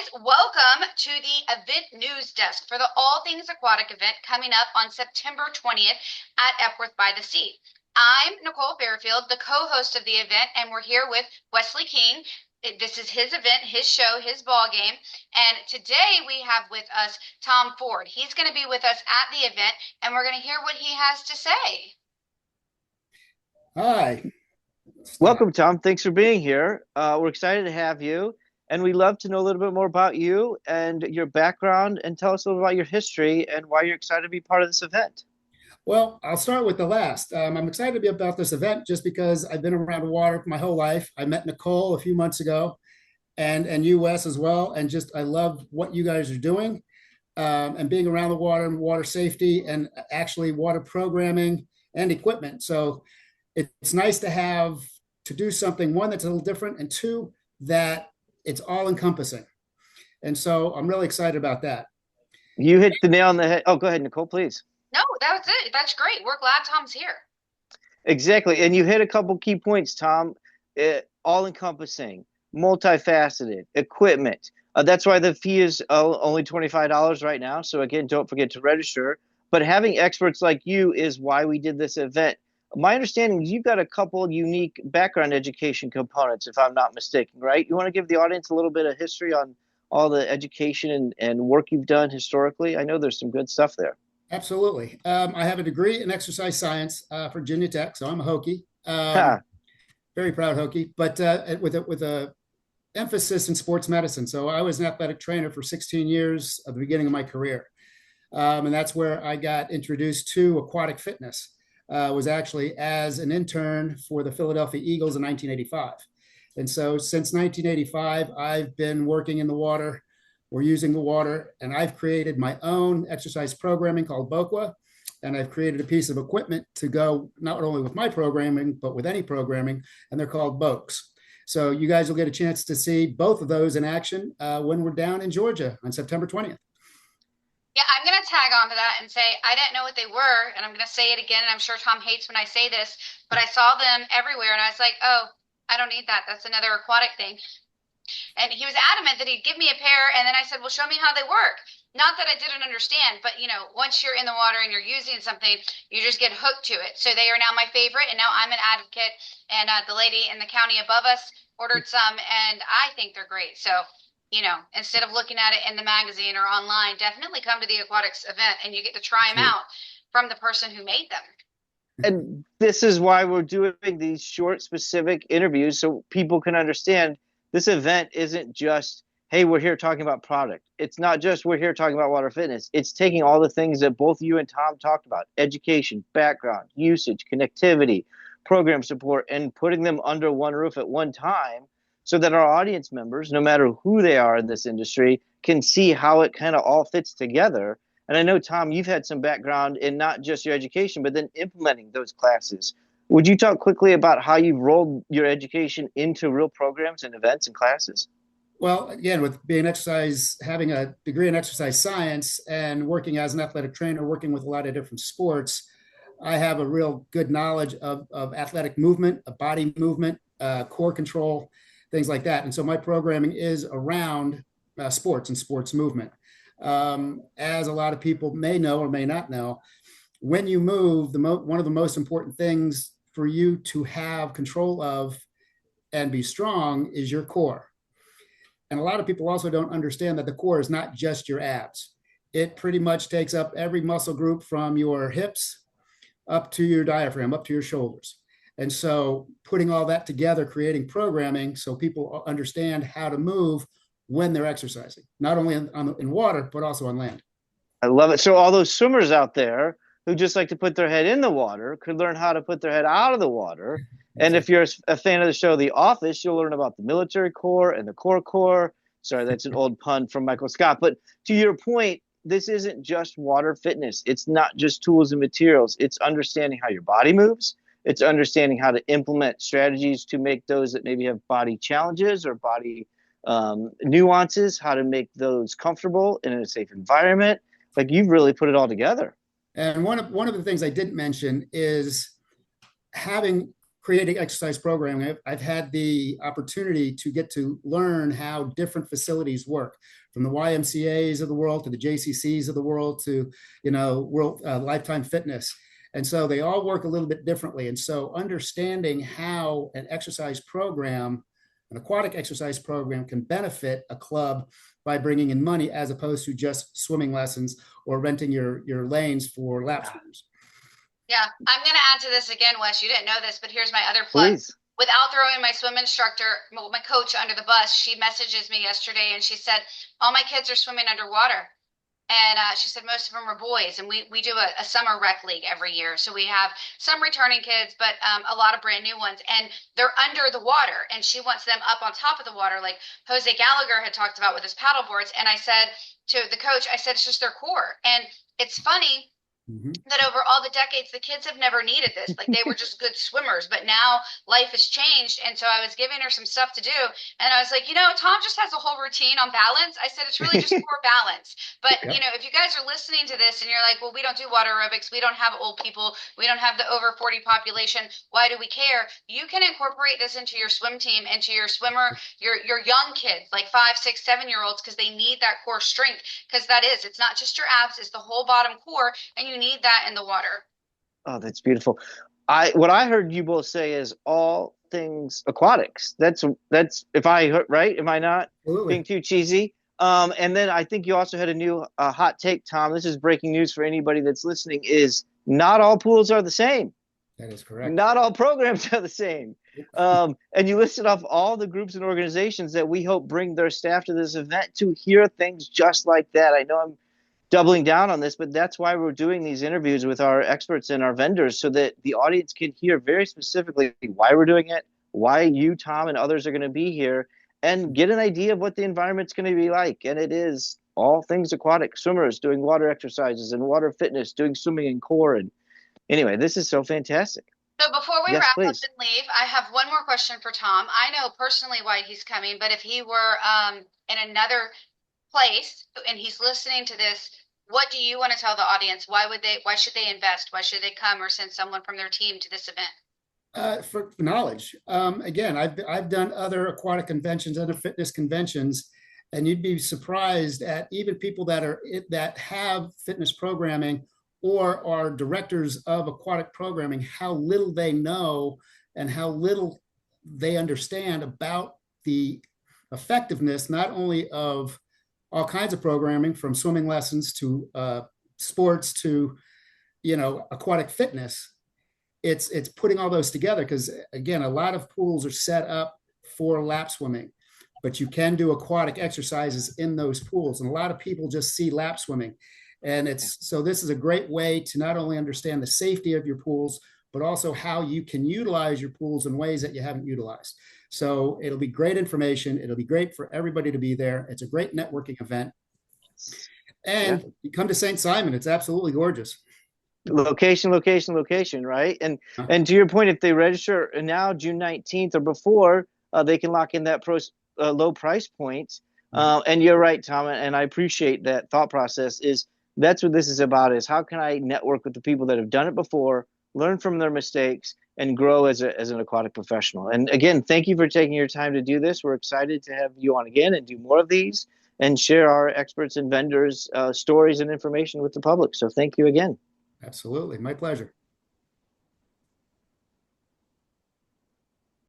guys, welcome to the event news desk for the All Things Aquatic event coming up on September 20th at Epworth by the Sea. I'm Nicole Fairfield, the co-host of the event, and we're here with Wesley King. This is his event, his show, his ball game. And today we have with us Tom Ford. He's going to be with us at the event, and we're going to hear what he has to say. Hi. Welcome, Tom. Thanks for being here. We're excited to have you, and we'd love to know a little bit more about you and your background, and tell us a little about your history and why you're excited to be part of this event. Well, I'll start with the last. I'm excited to be about this event just because I've been around water my whole life. I met Nicole a few months ago, and you, Wes, as well. And just I love what you guys are doing, and being around the water and water safety and actually water programming and equipment. So it's nice to do something, one, that's a little different, and two, that it's all encompassing. And so I'm really excited about that. You hit the nail on the head. Oh, go ahead, Nicole, please. No, that was it. That's great. We're glad Tom's here. Exactly. And you hit a couple key points, Tom. All encompassing, multifaceted, equipment. That's why the fee is only $25 right now. So again, don't forget to register. But having experts like you is why we did this event. My understanding is you've got a couple unique background education components, if I'm not mistaken, right? You want to give the audience a little bit of history on all the education and work you've done historically? I know there's some good stuff there. Absolutely. I have a degree in exercise science, Virginia Tech, so I'm a Hokie. Very proud Hokie, but with a emphasis in sports medicine. So I was an athletic trainer for 16 years at the beginning of my career. And that's where I got introduced to aquatic fitness. Was actually as an intern for the Philadelphia Eagles in 1985. And so since 1985, I've been working in the water or using the water, and I've created my own exercise programming called Boqua. And I've created a piece of equipment to go not only with my programming, but with any programming, and they're called Boques. So you guys will get a chance to see both of those in action when we're down in Georgia on September 20th. Yeah, I'm going to tag on to that and say I didn't know what they were, and I'm going to say it again, and I'm sure Tom hates when I say this, but I saw them everywhere, and I was like, oh, I don't need that. That's another aquatic thing. And he was adamant that he'd give me a pair, and then I said, well, show me how they work. Not that I didn't understand, but, once you're in the water and you're using something, you just get hooked to it. So they are now my favorite, and now I'm an advocate, and the lady in the county above us ordered some, and I think they're great. So instead of looking at it in the magazine or online, definitely come to the aquatics event and you get to try them out from the person who made them. And this is why we're doing these short, specific interviews so people can understand this event isn't just, hey, we're here talking about product. It's not just we're here talking about water fitness. It's taking all the things that both you and Tom talked about, education, background, usage, connectivity, program support, and putting them under one roof at one time, so that our audience members, no matter who they are in this industry, can see how it kind of all fits together. And I know, Tom, you've had some background in not just your education, but then implementing those classes. Would you talk quickly about how you've rolled your education into real programs and events and classes? Well, again, with being having a degree in exercise science and working as an athletic trainer, working with a lot of different sports, I have a real good knowledge of athletic movement, of body movement, core control, things like that. And so my programming is around sports and sports movement. As a lot of people may know or may not know, when you move, one of the most important things for you to have control of and be strong is your core. And a lot of people also don't understand that the core is not just your abs. It pretty much takes up every muscle group from your hips up to your diaphragm, up to your shoulders. And so putting all that together, creating programming so people understand how to move when they're exercising, not only in water, but also on land. I love it. So all those swimmers out there who just like to put their head in the water could learn how to put their head out of the water. And if you're a fan of the show The Office, you'll learn about the military core and the core. Sorry, that's an old pun from Michael Scott. But to your point, this isn't just water fitness. It's not just tools and materials. It's understanding how your body moves. It's understanding how to implement strategies to make those that maybe have body challenges or body nuances, how to make those comfortable in a safe environment. Like, you've really put it all together. And one of the things I didn't mention is having creating exercise programming, I've had the opportunity to get to learn how different facilities work, from the YMCA's of the world to the JCC's of the world to, World Lifetime Fitness. And so they all work a little bit differently. And so understanding how an exercise program, an aquatic exercise program, can benefit a club by bringing in money as opposed to just swimming lessons or renting your lanes for lap swimmers. Yeah, I'm going to add to this again, Wes. You didn't know this, but here's my other plug. Please. Without throwing my swim instructor, my coach, under the bus, she messages me yesterday and she said, all my kids are swimming underwater. And she said most of them are boys. And we do a summer rec league every year. So we have some returning kids, but a lot of brand new ones. And they're under the water. And she wants them up on top of the water, like Jose Gallagher had talked about with his paddle boards. And I said to the coach, I said, it's just their core. And it's funny that over all the decades, the kids have never needed this. Like, they were just good swimmers, but now life has changed. And so I was giving her some stuff to do. And I was like, Tom just has a whole routine on balance. I said, it's really just core balance. But, if you guys are listening to this and you're like, well, we don't do water aerobics, we don't have old people, we don't have the over 40 population, why do we care? You can incorporate this into your swim team, into your swimmer, your young kids, like 5, 6, 7-year-olds, because they need that core strength. Because it's not just your abs, it's the whole bottom core. And you need that in the water. Oh, that's beautiful. What I heard you both say is All Things Aquatics. That's if I heard right. Am I not being too cheesy? And then I think you also had a new hot take, Tom. This is breaking news for anybody that's listening. Is not all pools are the same. That is correct. Not all programs are the same. And you listed off all the groups and organizations that we hope bring their staff to this event to hear things just like that. I know I'm doubling down on this, but that's why we're doing these interviews with our experts and our vendors, so that the audience can hear very specifically why we're doing it, why you, Tom, and others are going to be here, and get an idea of what the environment's going to be like. And it is all things aquatic, swimmers doing water exercises and water fitness, doing swimming and core. And anyway, this is so fantastic. So before we Yes, wrap please. up and leave, I have one more question for Tom. I know personally why he's coming, but if he were in another place and he's listening to this, what do you want to tell the audience? Why should they invest? Why should they come or send someone from their team to this event? For knowledge. Again, I've done other aquatic conventions, other fitness conventions, and you'd be surprised at even people that have fitness programming or are directors of aquatic programming, how little they know and how little they understand about the effectiveness, not only of all kinds of programming, from swimming lessons to sports to, aquatic fitness. It's putting all those together, because again, a lot of pools are set up for lap swimming, but you can do aquatic exercises in those pools. And a lot of people just see lap swimming. And so this is a great way to not only understand the safety of your pools, but also how you can utilize your pools in ways that you haven't utilized. So it'll be great information. It'll be great for everybody to be there. It's a great networking event. And you come to St. Simon, it's absolutely gorgeous. Location, right? And to your point, if they register now, June 19th or before, they can lock in that low price point. And you're right, Tom, and I appreciate that thought process. That's what this is about, is how can I network with the people that have done it before, learn from their mistakes, and grow as an aquatic professional. And again, thank you for taking your time to do this. We're excited to have you on again and do more of these and share our experts and vendors' stories and information with the public. So thank you again. Absolutely. My pleasure.